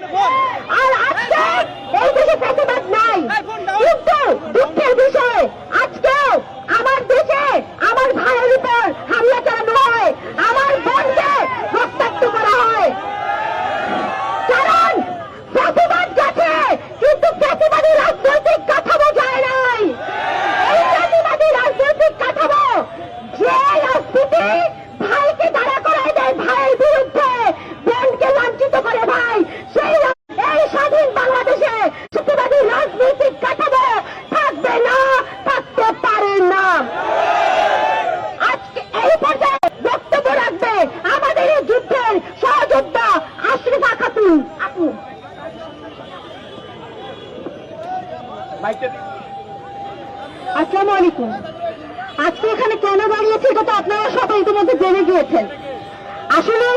আর আজকে এই দেশে প্রতিবাদ নাই, কিন্তু দুঃখের বিষয় আজকেও আমার দেশে আমার ভাইয়ের উপর হামলা চালানো হয়, আমার বোনকে রক্তাক্ত করা হয়। কারণ প্রতিবাদ গেছে, কিন্তু প্রতিবাদী রাজনৈতিক কাঠামো যায় নাই। এই প্রতিবাদী রাজনৈতিক কাঠামো যে রাজনীতি ভাইকে দাঁড়া করায় দেয় ভাইয়ের বিরুদ্ধে, বোনকে লাঞ্ছিত করে ভাই, সেই এই স্বাধীন বাংলাদেশে প্রতিবাদী রাজনৈতিক কাঠামো থাকবে না, থাকতে পারে না। আজকে এই পর্যায়ে বক্তব্য রাখবে আমাদের এই যুদ্ধের সহযোদ্ধা আশরিফা খাতুন আপু। আসসালামু আলাইকুম। আজকে এখানে কেন দাঁড়িয়েছে এটা তো আপনারা সবাই ইতিমধ্যে জেনে গিয়েছেন। আসলে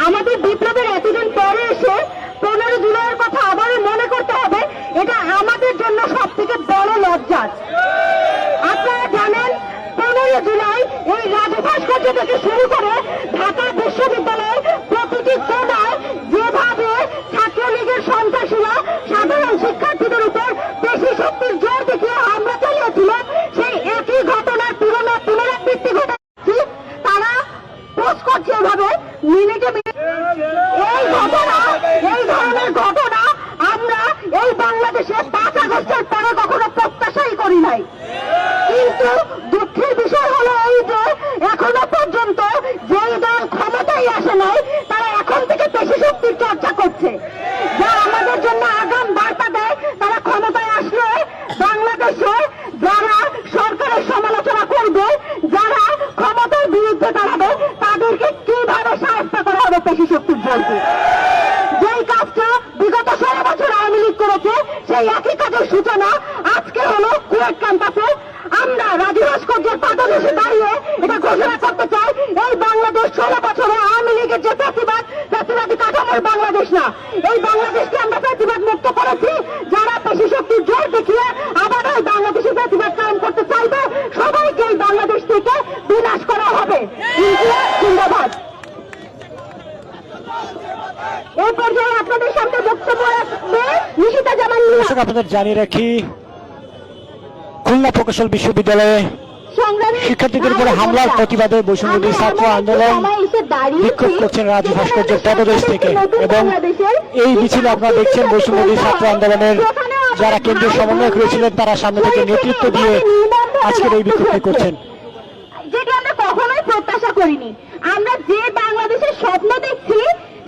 আমাদের বিপ্লবের এতদিন পরে এসে 15 জুলাইয়ের কথা আবারও মনে করতে হবে, এটা আমাদের জন্য সব থেকে বড় লজ্জা। আপনারা জানেন 15 জুলাই এই রাজু ভাস্কর্য থেকে শুরু করে ঢাকা বিশ্ববিদ্যালয়ের প্রতিটি কোণায় যেভাবে ছাত্রলীগের সন্ত্রাসীরা সাধারণ শিক্ষার্থীদের উপর পেশি শক্তির জোর দেখিয়ে হামলা চালিয়েছিল, সেই একই ঘটনার পুনরাবৃত্তি ঘটেছে। তারা পোস্ট করছে এভাবে মিনিটে মিনিটে। এই ধরনের ঘটনা আমরা এই বাংলাদেশে 5 আগস্টের পরে কখনো প্রত্যাশাই করি নাই। কিন্তু দুঃখের বিষয় হলো এই যে এখনো পর্যন্ত যেই দল ক্ষমতায় আসে নাই তারা এখন থেকে পেশি শক্তির চর্চা করছে, যা আমাদের জন্য আগাম বার্তা দেয় তারা ক্ষমতায় আসলে বাংলাদেশে যারা সরকারের সমালোচনা করবে, যারা ক্ষমতার বিরুদ্ধে দাঁড়াবে, তাদেরকে কিভাবে সাহায্য করা হবে পেশি শক্তির জলকে। যেই কাজটা বিগত 16 বছর আওয়ামী লীগ করেছে, সেই একই কাজের সূচনা আজকে হলো কুয়েট ক্যাম্পাসে। আমরা রাজু ভাস্কর্যের পাদদেশে দাঁড়িয়ে এটা ঘোষণা করতে চাই, এই বাংলাদেশ 16 বছরে আওয়ামী লীগের যে প্রতিবাদী কাঠামোর বাংলাদেশ না, এই বাংলাদেশকে আমরা প্রতিবাদ মুক্ত করেছি। যারা পেশি শক্তির জোর দেখিয়ে আবার এই বাংলাদেশের প্রতিবাদ কায়েম করতে চাইবে, সবাইকে এই বাংলাদেশ থেকে বিনাশ করা হবে। জিন্দাবাদ। এই পর্যায়ে আপনাদের সামনে বক্তব্য রাখবে নিশিতা জামান। আপনাদের জানিয়ে রাখি, খুলনা প্রকৌশল বিশ্ববিদ্যালয়ে শিক্ষার্থীদের উপরে হামলার প্রতিবাদে বৈষম্যবিরোধী ছাত্র আন্দোলন বিক্ষোভ করছেন রাজু ভাস্কর্যের পদদেশ থেকে। এবং এই মিছিলে আপনারা দেখছেন বৈষম্যবিরোধী ছাত্র আন্দোলনের যারা কেন্দ্রীয় সমন্বয়ক রয়েছিলেন তারা সামনে থেকে নেতৃত্ব দিয়ে আজকের এই বিক্ষোভটি করছেন, যেটা আমরা কখনোই প্রত্যাশা করিনি। আমরা যে বাংলাদেশের স্বপ্ন দেখছি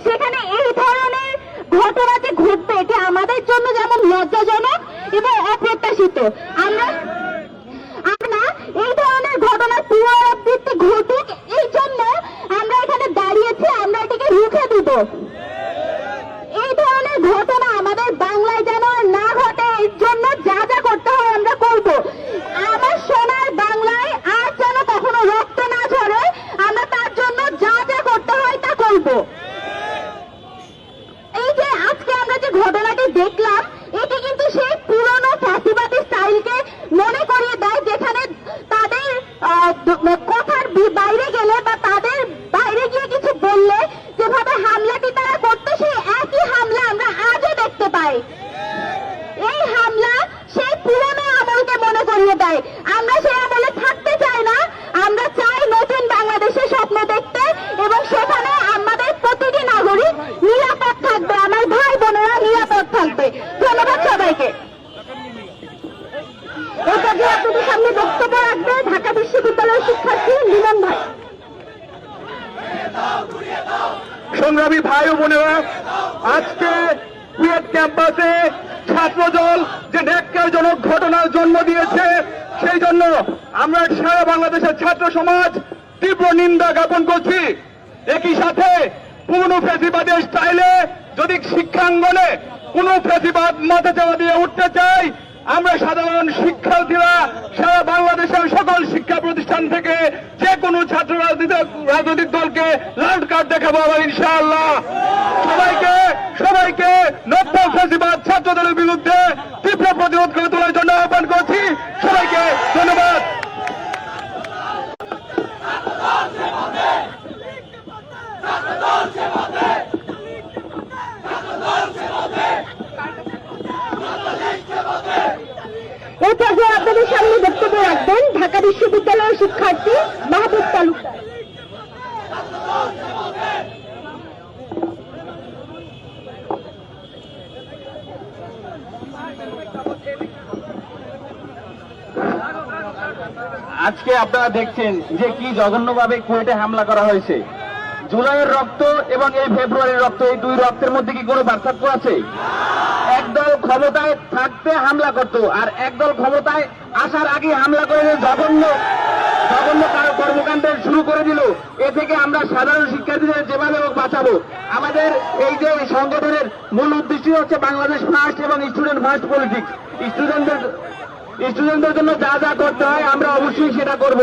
সেখানে এই ধরনের ঘটনা যে ঘটবে, এটা আমাদের জন্য যেমন লজ্জাজনক এবং অপ্রত্যাশিত। আমরা এই ধরনের ঘটনার পুনরাবৃত্তি ঘটুক, এই জন্য আমরা এখানে দাঁড়িয়েছি, আমরা এটাকে রুখে দিব। এই ধরনের ঘটনা আমাদের বাংলায় যেন না ঘটে, এর জন্য যা যা করতে হয় আমরা করব। আমার সোনার বাংলায় আর যেন কখনো রক্ত না ঝরে, আমরা তার জন্য যা যা করতে হয় তা করব। এই যে আজকে আমরা যে ঘটনাটি দেখলাম, এটি কিন্তু সেই পুরনো ফ্যাসিবাদী স্টাইলকে মনে করিয়ে দেয়, যেখানে তাদের কথার বাইরে গেলে বা তাদের বাইরে গিয়ে কিছু বললে যেভাবে হামলাটি তারা করতো, সেই একই হামলা আমরা আজও দেখতে পাই। এই হামলা সেই পুরনো আমলকে মনে করিয়ে দেয়। আমরা সেই আমলে থাকতে চাই না, আমরা চাই নতুন বাংলাদেশের স্বপ্ন দেখতে, এবং সেখানে আমাদের প্রতিটি নাগরিক নিরাপদ থাকবে, আমার ভাই বোনেরা নিরাপদ থাকবে। ধন্যবাদ সবাইকে। এই পর্যায়ে আপনাদের সামনে বক্তব্য রাখবে ঢাকা বিশ্ববিদ্যালয়ের শিক্ষার্থী লিমন ভাই। সংগ্রামী ভাই ও বোনেরা, আজকে কুয়েট ক্যাম্পাসে ছাত্রদল যে ন্যাক্কারজনক ঘটনার জন্ম দিয়েছে, সেই জন্য আমরা সারা বাংলাদেশের ছাত্র সমাজ তীব্র নিন্দা জ্ঞাপন করছি। একই সাথে পুরনো ফ্যাসিবাদের স্টাইলে যদি শিক্ষাঙ্গনে কোন ফ্যাসিবাদ মাথা চাপা দিয়ে উঠতে চাই, আমরা সাধারণ শিক্ষার্থীরা সারা বাংলাদেশের সকল শিক্ষা প্রতিষ্ঠান থেকে যে কোনো ছাত্র রাজনৈতিক দলকে লাল কার্ড দেখাবো আবার ইনশাআল্লাহ। সবাইকে নব্য ফ্যাসিবাদ ছাত্র দলের বিরুদ্ধে তীব্র প্রতিরোধ করে তোলার জন্য আহ্বান করছি। সবাইকে ধন্যবাদ। ছাত্রদল আপনাদের সামনে বক্তব্য রাখবেন ঢাকা বিশ্ববিদ্যালয়ের শিক্ষার্থী মাহবুব তালুকদার। আজকে আপনারা দেখছেন যে কি জঘন্যভাবে কুয়েটে হামলা করা হয়েছে। জুলাইয়ের রক্ত এবং এই ফেব্রুয়ারির রক্ত, এই দুই রক্তের মধ্যে কি কোনো পার্থক্য আছে? একদল ক্ষমতায় থাকতে হামলা করত, আর একদল ক্ষমতায় আসার আগে হামলা করে জঘন্য কর্মকাণ্ড শুরু করে দিল। এ থেকে আমরা সাধারণ শিক্ষার্থীদের যেভাবে হোক বাঁচাবো। আমাদের এই যে সংগঠনের মূল উদ্দেশ্য হচ্ছে বাংলাদেশ ফার্স্ট এবং স্টুডেন্ট ফার্স্ট পলিটিক্স। স্টুডেন্টদের জন্য যা যা করতে হয় আমরা অবশ্যই সেটা করব,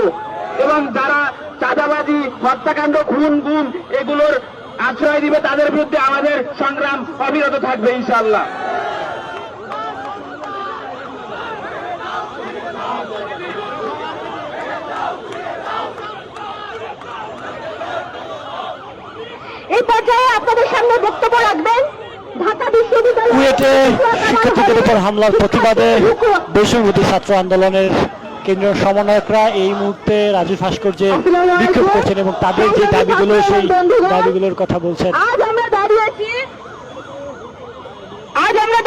এবং যারা চাঁদাবাজি, হত্যাকাণ্ড, খুন গুম এগুলোর আশ্রয় দিবে তাদের বিরুদ্ধে আমাদের সংগ্রাম অবিরত থাকবে ইনশাআল্লাহ। এই পর্যায়ে আপনাদের সামনে বক্তব্য রাখবেন ঢাকা বিশ্ববিদ্যালয় কুয়েটে শিক্ষার্থীদের উপর হামলার প্রতিবাদে বৈষম্যবিরোধী ছাত্র আন্দোলনের কেন্দ্রীয় সমন্বয়করা এই মুহূর্তে রাজীব ভাস্কর্যে বিক্ষোভ করছেন এবং তাদের যে দাবিগুলো সেই দাবিগুলোর কথা বলছেন। আজ আমরা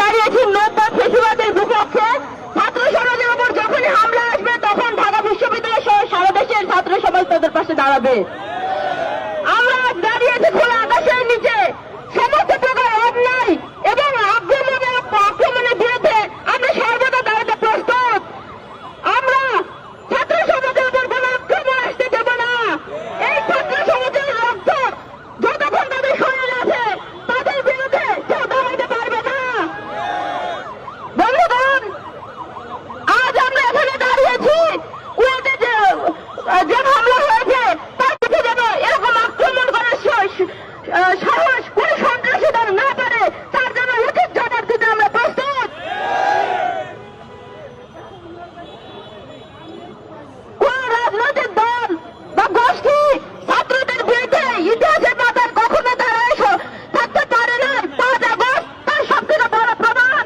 দাঁড়িয়েছি নব্বই ফেসিবাদের বিপক্ষে। ছাত্র সমাজের উপর যখনই হামলা আসবে তখন ঢাকা বিশ্ববিদ্যালয় সহ সারা দেশের ছাত্র সমাজ তাদের পাশে দাঁড়াবে। আমরা আজ দাঁড়িয়েছি খোলা আকাশের নিচে। সমস্ত প্রকার অন্যায় এবং আক্রমণের বিরুদ্ধে আমরা সর্বদা দাঁড়াতে প্রস্তুত। আমরা ছাত্র সমাজের উপর কোন আক্রমণ আসতে দেব না। এই ছাত্র সমাজের রক্ত যতক্ষণ তাদের শরীরে আছে তাদের বিরুদ্ধে কেউ দাঁড়াতে পারবে না। বন্ধুগণ, আজ আমরা এখানে দাঁড়িয়েছি কুয়েটে যে হামলা হয়েছে তার কাছে যেন এরকম আক্রমণ করার সাহস কোন সন্ত্রাসীদের না পারে, তার জন্য উচিত জবাব দিতে আমরা প্রস্তুত। কোন রাজনৈতিক দল বা গোষ্ঠী ছাত্রদের বিরুদ্ধে ইতিহাসের পাতায় কখনো দাঁড়ায় থাকতে পারে না। 5 আগস্ট তার সবথেকে বড় প্রমাণ।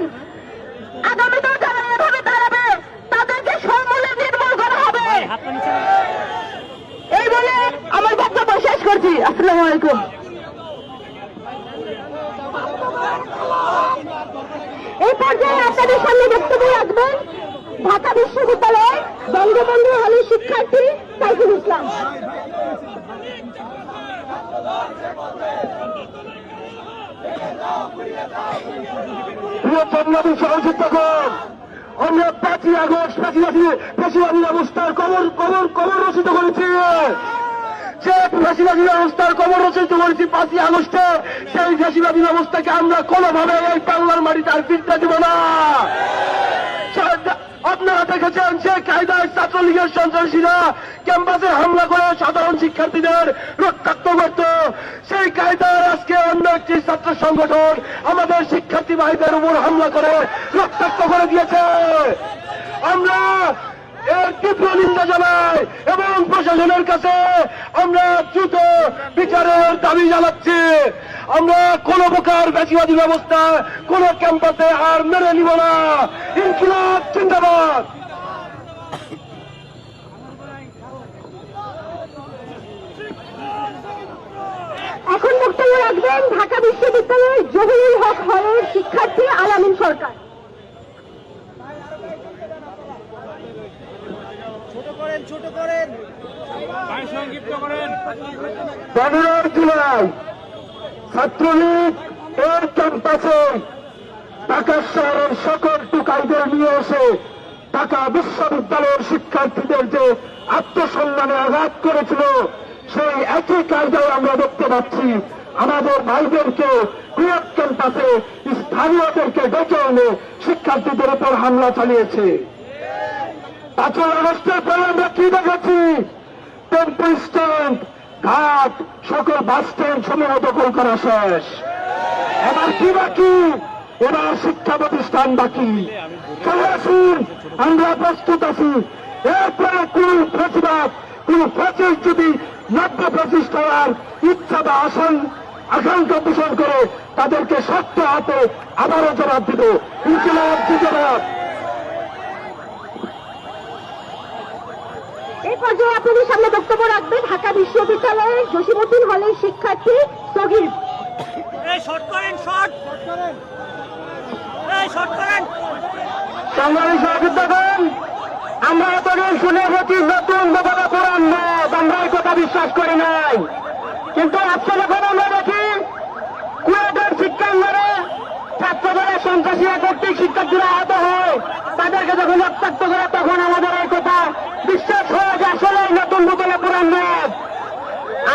আগামীতেও যারা এভাবে দাঁড়াবে তাদেরকে সমূলে নির্মূল করা হবে। এই বলে আমার বক্তব্য শেষ করছি। আসসালামু আলাইকুম। এই পর্যায়ে আপনাদের সামনে বক্তব্য রাখবেন ঢাকা বিশ্ববিদ্যালয় বঙ্গবন্ধু হলের শিক্ষার্থী সাইফুল ইসলাম। প্রিয় বাংলাদেশ সহযোগিতাগণ, আমরা 5ই আগস্ট ফ্যাসিবাদী ব্যবস্থার কবর রচিত করেছি। যে ফ্যাসিবাদী ব্যবস্থার কবর রচিত করেছি 5ই আগস্টে, সেই ফ্যাসিবাদী ব্যবস্থাকে আমরা কোনোভাবে এই বাংলার মাটিতে আর ফিরতে দেব না। আপনারা দেখেছেন যে কায়দায় ছাত্রলীগের সন্ত্রাসীরা ক্যাম্পাসে হামলা করে সাধারণ শিক্ষার্থীদের রক্তাক্ত করত। সেই কায়দার আজকে অন্য একটি ছাত্র সংগঠন আমাদের শিক্ষার্থী ভাইদের উপর হামলা করে রক্তাক্ত করে দিয়েছে। আমরা এর তীব্র নিন্দা জানাই এবং প্রশাসনের কাছে আমরা দ্রুত বিচারের দাবি জানাচ্ছি। আমরা কোন প্রকার ফ্যাসিবাদী ব্যবস্থা কোন ক্যাম্পাসে আর মেনে নিব না। ইনকিলাব জিন্দাবাদ। এখন বক্তব্য রাখবেন ঢাকা বিশ্ববিদ্যালয়ের জহুরুল হক হলের শিক্ষার্থী আলামিন সরকার। 15 জুলাই ছাত্রলীগ এর ক্যাম্পাসে ঢাকা শহরের সকল টুকাইদের নিয়ে এসে ঢাকা বিশ্ববিদ্যালয়ের শিক্ষার্থীদের যে আত্মসম্মানে আঘাত করেছিল, সেই একই কায়দায় আমরা দেখতে পাচ্ছি আমাদের ভাইদেরকে কুয়েট ক্যাম্পাসে স্থানীয়দেরকে ডেকে এনে শিক্ষার্থীদের উপর হামলা চালিয়েছে। 5 আগস্টের পরে আমরা কি দেখেছি? টেম্পো স্ট্যান্ড, ঘাট, সকল বাস স্ট্যান্ড সমূহ দখল করা শেষ। এবার কি বাকি? এবার শিক্ষা প্রতিষ্ঠান বাকি। চলে আসুন, আমরা প্রস্তুত আছি। এরপরে কোন ফ্যাসিবাদ, কোন ফ্যাসিস্ট যদি নব্য ফ্যাসিস্ট হওয়ার ইচ্ছা বা আকাঙ্ক্ষা পোষণ করে তাদেরকে শক্ত হাতে আবারও জবাব দিব। ইনকিলাব জিন্দাবাদ। এই পর্যায়ে আপনাদের সামনে বক্তব্য রাখবেন ঢাকা বিশ্ববিদ্যালয়ের জসিমউদ্দিন হলের শিক্ষার্থী সগির। সংগ্রামী সহযোদ্ধাগণ, আমরা এতদিন শুনে গেছি নতুন বোঝানো কোরআন মত, আমরা এই কথা বিশ্বাস করি নাই। কিন্তু আজকে যখন আমরা দেখি কুয়েটের শিক্ষাঙ্গনে ছাত্রদের সন্ত্রাসীরা কর্তৃক শিক্ষার্থীরা আহত হয়, তাদেরকে যখন রক্তাক্ত করে, তখন আমাদের এই কথা বিশ্বাস হয় যে আসলে নতুন বোঝানো কোরআন মত।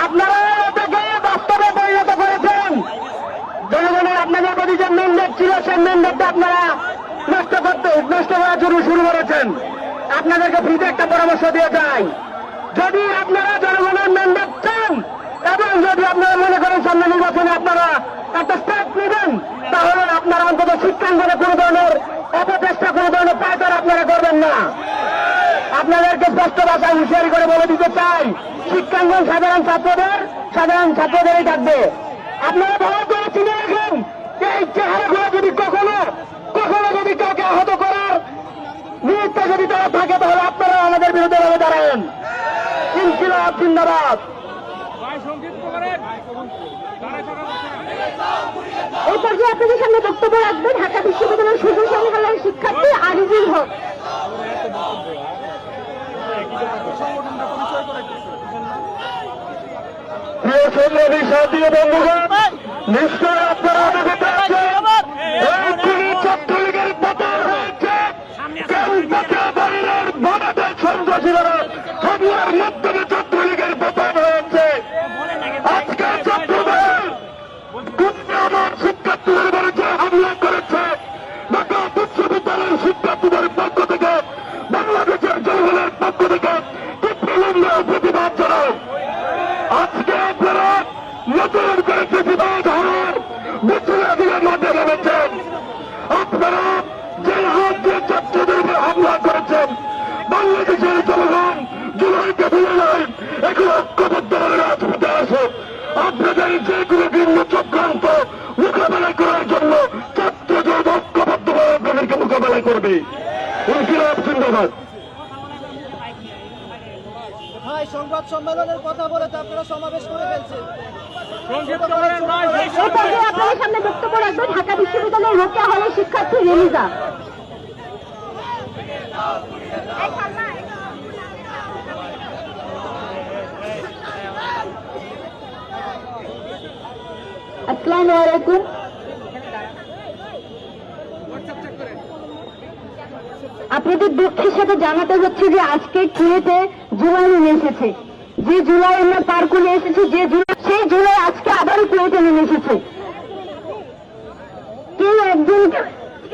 আপনারা এটাকে বাস্তবে পরিণত করেছেন। জনগণের আপনাদের প্রতি যে ম্যান্ডেট ছিল, সেই ম্যান্ডেটটা আপনারা নষ্ট করার জন্য শুরু করেছেন। আপনাদেরকে ফ্রিতে একটা পরামর্শ দিয়ে যায়, যদি আপনারা জনগণের ম্যান্ডেট চান এবং যদি আপনারা মনে করেন সামনে নির্বাচনে আপনারা একটা স্টেপ নেবেন, তাহলে আপনারা অন্তত শিক্ষাঙ্গনে কোনো ধরনের অপচেষ্টা, কোনো ধরনের পায়তারা আপনারা করবেন না। আপনাদেরকে স্পষ্ট ভাষায় হুঁশিয়ারি করে বলে দিতে চাই, শিক্ষাঙ্গন সাধারণ ছাত্রদেরই থাকবে। আপনারা ভালো করে চিনে রাখেন, এই চেহারাগুলো যদি কখনো যদি কাউকে আহত করার নিমিত্তে যদি তারা থাকে, তাহলে আপনারা আমাদের বিরুদ্ধে ভাবে দাঁড়ান। ইনকিলাব জিন্দাবাদ। এই পর্যায়ে আপনাদের সামনে বক্তব্য রাখবেন ঢাকা বিশ্ববিদ্যালয়ের সুযোগ হলের শিক্ষার্থী আজিজুল হক। প্রিয় সংগ্রামী সাথী বন্ধুগণ, নিশ্চয় আপনারা অবগত আছেন, এই ছাত্রলীগের পতন হয়েছে বাইরের বাংলাদেশ সন্ত্রাসীরা হামলার মাধ্যমে ছাত্রলীগের পতন হয়েছে। আজকে ছাত্রদের আমার শিক্ষার্থীদের বাড়িতে হামলা করেছে ঢাকা বিশ্ববিদ্যালয়ের শিক্ষার্থীদের পক্ষ থেকে, বাংলাদেশের জনগণের পক্ষ থেকে তীব্র প্রতিবাদ জানায়। আজকে আপনারা নতুন করে প্রতিবাদ হওয়ার মিছিলের মধ্যে নেমেছেন। আপনারা যে হাত দিয়ে ছাত্রদের উপর হামলা করেছেন, বাংলাদেশের জনগণ জুলাইকে ভুলে নাই, এখন ঐক্যবদ্ধভাবে রাজপথে আসে। আপনাদের যে কোনো ভিন্ন চক্রান্ত মোকাবেলা করার জন্য ছাত্রদের ঐক্যবদ্ধভাবে আপনাদেরকে মোকাবেলা করবে। ইনকিলাব জিন্দাবাদ। ভাই সংবাদ সম্মেলনের কথা বলে তো আপনারা সমাবেশ করে ফেলছেন। এই পর্যায়ে আপনাদের সামনে বক্তব্য রাখবেন ঢাকা বিশ্ববিদ্যালয়ের রোকেয়া হলের শিক্ষার্থী রেলিজা। আসসালামু আলাইকুম। আপনাদের দুঃখের সাথে জানাতে হচ্ছে যে আজকে কুয়েটে জুলাই নেমে এসেছে। যে জুলাই আমরা পার করে এসেছি, সেই জুলাই আজকে আবারও কুয়েটে নেমে এসেছে। কেউ একজনকে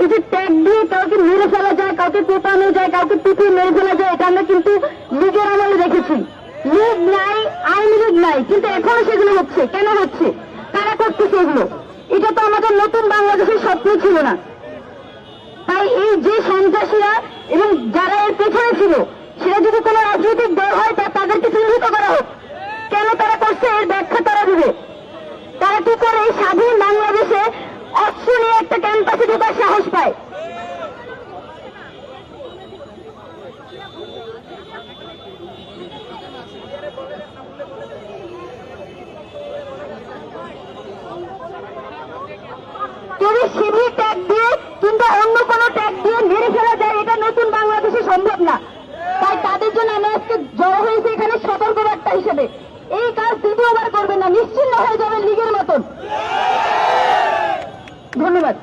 এই যে ট্যাগ দিয়ে কাউকে মেরে ফেলা যায়, কাউকে পেটানো যায়, কাউকে পিটিয়ে মেরে ফেলা যায়, এটা আমরা কিন্তু লীগের আমলে দেখেছি। লীগ নাই, আওয়ামী লীগ নাই, কিন্তু এখনো সেগুলো হচ্ছে। কেন হচ্ছে? কারা করতেছে এগুলো? এটা তো আমাদের নতুন বাংলাদেশের স্বপ্ন ছিল না। তাই এই যে সন্ত্রাসীরা এবং যারা এর পেছনে ছিল, সেটা যদি কোনো রাজনৈতিক দল হয়, তাদেরকে চিহ্নিত করা হোক। কেন তারা করছে এর ব্যাখ্যা তারা দিবে। তারা কি করে এই স্বাধীন বাংলাদেশে অস্ত্র নিয়ে একটা ক্যাম্পাসে ঢোকার সাহস পায়? যদি শিবির ট্যাগ দিয়ে কিংবা অন্য কোনো ট্যাগ দিয়ে মেরে ফেলা যায়, এটা নতুন বাংলাদেশে সম্ভব না। তাই তাদের জন্য আমরা আজকে জড়ো হয়েছে এখানে সতর্কবার্তা হিসেবে। এই কাজ দ্বিতীয়বার করবেন না, নিশ্চিন্ন হয়ে যাবেন লীগের মতন। ধন্যবাদ।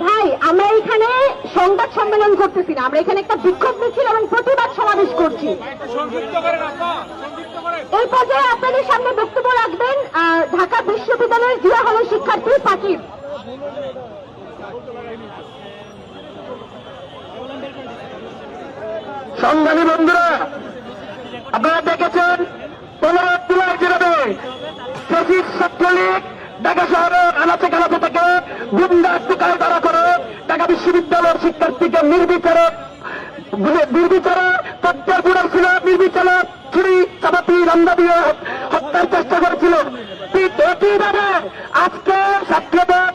ভাই, আমরা এখানে সংবাদ সম্মেলন করতেছি না, আমরা এখানে একটা বিক্ষোভ মিছিল এবং প্রতিবাদ সমাবেশ করছি। এই পর্যায়ে আপনাদের সামনে বক্তব্য রাখবেন ঢাকা বিশ্ববিদ্যালয়ের জিয়া হলের শিক্ষার্থী সাকিব। সংগ্রামী বন্ধুরা, আপনারা দেখেছেন 15 জুলাই যেভাবে শহীদ ছাত্রলীগ ঢাকা শহরের আনাচে কানাচে থেকে গুন্ডা টোকায় তারা করে ঢাকা বিশ্ববিদ্যালয়ের শিক্ষার্থীকে নির্বিচারে তথ্যের বুড়ার ছিল, নির্বিচারে ছুরি চাপাতি রান্দা দিয়ে হত্যার চেষ্টা করেছিল। একইভাবে আজকে ছাত্রদের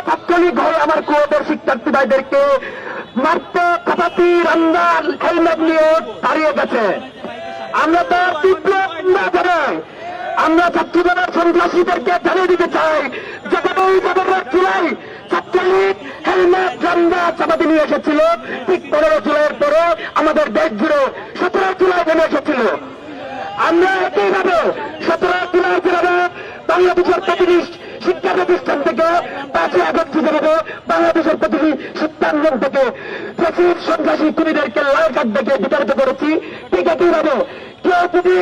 ছাত্রলীগ হয়ে আমার কুয়েটের শিক্ষার্থী ভাইদেরকে মারতে কাপাতি রান্নার হেলমেট নিয়ে দাঁড়িয়ে গেছে। আমরা তার তীব্র নিন্দা জানাই। আমরা ছাত্রদলের সন্ত্রাসীদেরকে জানিয়ে দিতে চাই যে জুলাই ছাত্রলীগ হেলমেট রান্না চাপাতি নিয়ে এসেছিল, ঠিক 15 জুলাইয়ের পরে আমাদের দেশ জুড়ে 17 জুলাই নেমে এসেছিল। আমরা একইভাবে 17 জুলাই যেভাবে বাংলাদেশের প্রতিটি শিক্ষা প্রতিষ্ঠান থেকে 5 আগস্ট যেভাবে বাংলাদেশের প্রতিটি শিক্ষাঙ্গন থেকে প্রচুর সন্ত্রাসী খুনিদেরকে লাল কার্ড দেখে বিতাড়িত করেছি, ঠিক একইভাবে কেউ যদি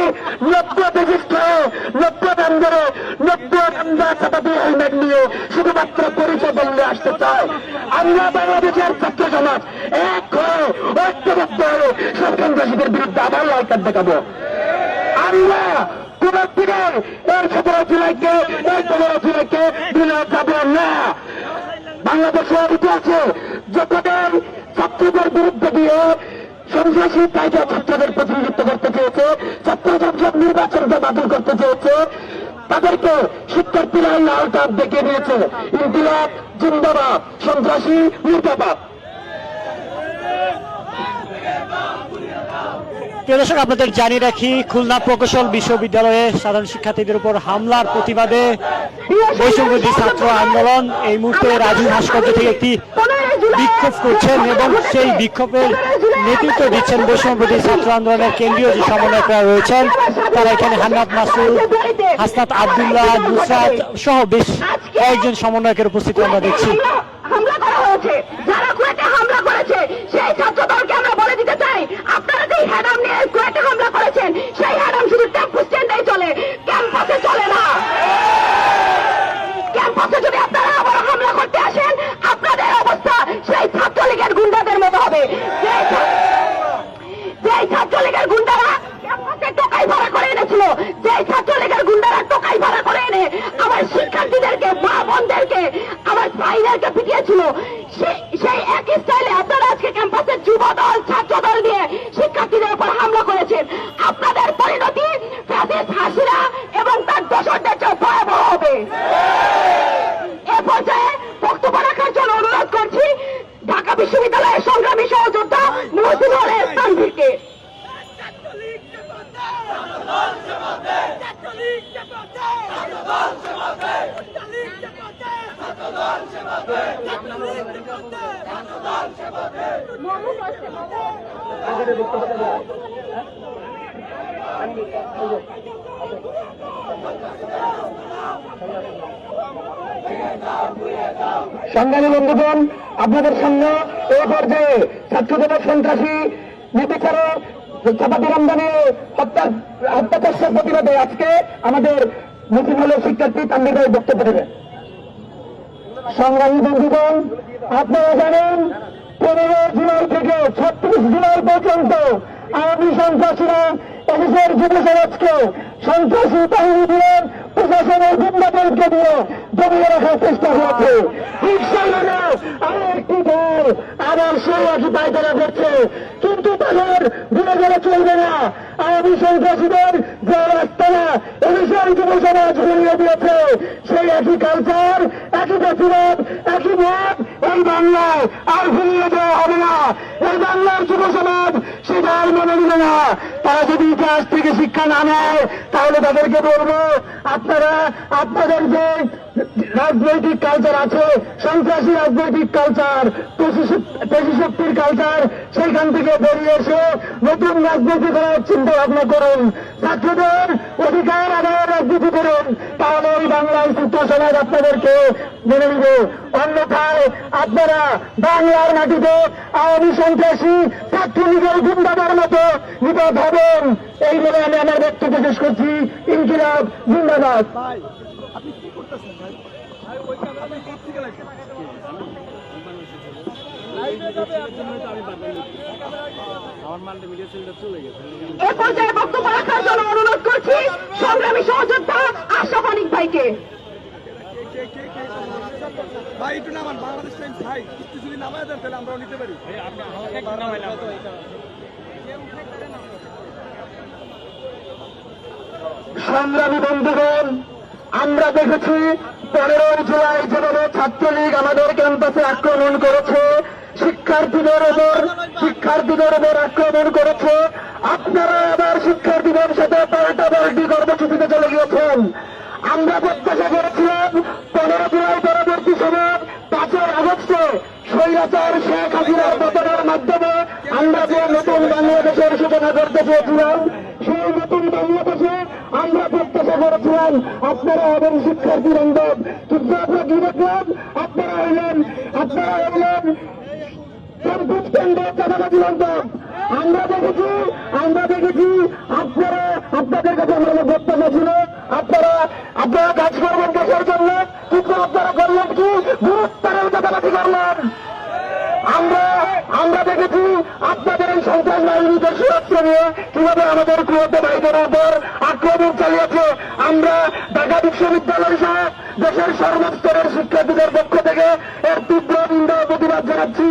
90 রেজিস্ট হয়ে 90 দাম ধরে 90 রান্দা চাপাতি হেলমেট নিয়ে শুধুমাত্র পরিচয় বললে আসতে চায়, আমরা বাংলাদেশের ছাত্র সমাজ এক হয়ে ঐক্যবদ্ধ হয়ে সব সন্ত্রাসীদের বিরুদ্ধে আবার লাল কার্ড দেখাবো। আমরা কোন দিনে এই 17 জুলাইকে এই 15 জুলাইকে দিনে যাব না। বাংলাদেশের ইতিহাসে যতদিন ছাত্রদের বিরুদ্ধে দিয়ে সন্ত্রাসী কায়দা ছাত্রদের প্রতিনিধিত্ব করতে চেয়েছে, ছাত্র সংসদ নির্বাচনকে বাতিল করতে চেয়েছে, তাদেরকে শিক্ষার্থীরা লাল কার্ড দেখিয়ে দিয়েছে। ইনকিলাব জিন্দাবাদ, সন্ত্রাসী মুর্দাবাদ। প্রিয় দর্শক, আপনাদের জানিয়ে রাখি, খুলনা প্রকৌশল বিশ্ববিদ্যালয়ে সাধারণ শিক্ষার্থীদের উপর হামলার প্রতিবাদে বৈষম্যবিরোধী ছাত্র আন্দোলন এই মুহূর্তে রাজু ভাস্কর্য থেকে একটি বিক্ষোভ করছেন এবং সেই বিক্ষোভের নেতৃত্ব দিচ্ছেন বৈষম্যবিরোধী ছাত্র আন্দোলনের কেন্দ্রীয় যে সমন্বয়করা রয়েছেন। তারা এখানে হান্নাত মাসুদ, হাসনাত আব্দুল্লাহ, নুসরাত সহ বেশ কয়েকজন সমন্বয়কের উপস্থিতি আমরা দেখছি। হামলা করা হয়েছে, যারা কুয়েটে হামলা করেছে সেই ছাত্রদলকে আমরা বলে দিতে চাই, আপনারা যে হ্যাডাম নিয়ে কুয়েটে হামলা করেছেন সেই হ্যাডাম শুধু টেম্পু স্ট্যান্ডেই চলে, ক্যাম্পাসে চলে না। ক্যাম্পাসে যদি আপনারা আবার হামলা করতে আসেন, আপনাদের অবস্থা সেই ছাত্রলীগের গুন্ডাদের মতো হবে। যেই ছাত্রলীগের গুন্ডারা ক্যাম্পাসে টোকাই ভাড়া করে এনেছিল, যেই ছাত্রলীগের গুন্ডারা টোকাই ভাড়া করে এনে আমার শিক্ষার্থীদেরকে, মা বোনদেরকে, আমার ভাইদেরকে পিটিয়েছিল, সেই একই স্টাইলে আপনারা আজকে ক্যাম্পাসের যুবদল ছাত্রদল নিয়ে শিক্ষার্থীদের উপর হামলা করেছেন। আপনাদের পরিণতি ফ্যাসিস্ট হাসিনা এবং তার দোসরদের চেয়ে ভয়াবহ হবে। এ পর্যায়ে বক্তব্য রাখার জন্য অনুরোধ করছি ঢাকা বিশ্ববিদ্যালয়ের সংগ্রামী সহযোদ্ধা মহসিনুল তানভীরকে। সংগ্রামী বন্ধুগণ, আপনাদের সামনে এই পর্যায়ে ছাত্রদের সন্ত্রাসী নির্বিচারে চাপাতি রমজানে হত্যাকাণ্ডের প্রতিবাদে আজকে আমাদের মুসলিম শিক্ষার্থী তানভীর ভাই বক্তব্য দেবেন। সংগ্রামী বন্ধুগণ, আপনারা জানেন 15 জুলাই থেকে 36 জুলাই পর্যন্ত আওয়ামী সন্ত্রাসীরা এদেশের যুব সমাজকে সন্ত্রাসী বাহিনী দিয়ে প্রশাসনের গুন্ডাদেরকে দিয়ে জমিয়ে রাখার চেষ্টা করেছে। ঠিক সেইভাবে আরেকটি দল আবার সেই একই পায়তারা করছে, কিন্তু তাদের ঘুরে গেলে চলবে না। আওয়ামী সন্ত্রাসীদের যে রাস্তারা এদেশের যুব সমাজ ঘুরিয়ে দিয়েছে, সেই একই কালচার, একই প্রতিবাদ, একই মত এই বাংলায় আর ঘুরিয়ে দেওয়া হবে না। এই বাংলার যুব সমাজ সেটা আর মেনে নিবে না। তারা যদি ইতিহাস থেকে শিক্ষা না নেয়, তাহলে তাদেরকে বলবো, আপনারা আপনাদের যে রাজনৈতিক কালচার আছে, সন্ত্রাসী রাজনৈতিক কালচার, পেশিশক্তির কালচার, সেইখান থেকে বেরিয়ে এসে নতুন রাজনীতি করার চিন্তা ভাবনা করুন। ছাত্রদের অধিকার আদায়ের রাজনীতি করুন, তাহলে এই বাংলার ছাত্র সমাজ আপনাদেরকে মেনে নিবে। অন্যথায় আপনারা বাংলার মাটিতে আওয়ামী সন্ত্রাসী ছাত্রলীগের গুন্ডাদের মতো নিপাত হবেন। এই বলে আমি আমার বক্তব্য শেষ করছি। ইনকিলাব জিন্দাবাদ। এ পর্যায়ে বক্তব্য রাখার জন্য অনুরোধ করছি সংগ্রামী সহযোদ্ধা আশরাফ আনিক ভাইকে। ভাই একটু নামান, বাংলাদেশ টাইমস ভাই একটু যদি নামায় দেন তাহলে আমরাও নিতে পারি। সংগ্রামী বন্ধুগণ, আমরা দেখেছি 15 জুলাই যেভাবে ছাত্রলীগ আমাদের ক্যাম্পাসে আক্রমণ করেছে, শিক্ষার্থীদের উপর আক্রমণ করেছে, আপনারা আবার শিক্ষার্থীদের সাথে পাল্টাপাল্টি কর্মসূচিতে চলে গিয়েছেন। আমরা প্রত্যাশা করেছিলাম 15 জুলাই পরবর্তী সময় 5 আগস্টে স্বৈরাচার শেখ হাসিনার পতনের মাধ্যমে আমরা যে নতুন বাংলাদেশের সূচনা করতে চেয়েছিলাম, সেই নতুন বাংলাদেশে আমরা প্রত্যাশা করেছিলাম আপনারা হবেন শিক্ষার্থী বান্ধব। কিন্তু আমরা কি দেখলাম? আপনারা হইলেন ক্যাম্পাস কেন্দ্রের চাঁদাবাজি বান্ধব। আমরা দেখেছি আপনাদের কাছে আমাদের প্রত্যাশা ছিল আপনারা কাজ করবেন দেশের জন্য, কিন্তু আপনারা করলেন কি? গুরুত্বের চাঁদাবাজি করলেন। আমরা দেখেছি আপনাদের এই সন্ত্রাস বাহিনীদের সুরক্ষা নিয়ে কিভাবে আমাদের কুয়োতে ভাইদের উপর আক্রমণ চালিয়েছে। আমরা ঢাকা বিশ্ববিদ্যালয় সহ দেশের সর্বস্তরের শিক্ষার্থীদের পক্ষ থেকে এর তীব্র নিন্দা ও প্রতিবাদ জানাচ্ছি।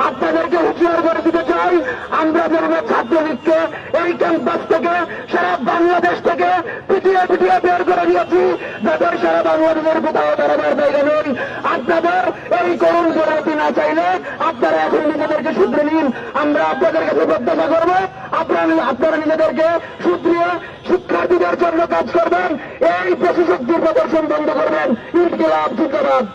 আপনাদেরকে হুঁশিয়ার করে দিতে চাই, আমরা যেভাবে ছাত্রলীগকে এই ক্যাম্পাস থেকে সারা বাংলাদেশ থেকে পিটিয়ে বের করে দিয়েছি, যাদের সারা বাংলাদেশের কোথাও বেরোবার জায়গা নেই। আপনাদের এই করুণ পরিণতি না চাইলে আপনারা এখন নিজেদেরকে শুধরে নিন। আমরা আপনাদের কাছে প্রত্যাশা করবো আপনারা নিজেদেরকে শুধরিয়ে শিক্ষার্থীদের জন্য কাজ করবেন, এই পেশি শক্তির প্রদর্শন বন্ধ করবেন। ইনকিলাব জিন্দাবাদ।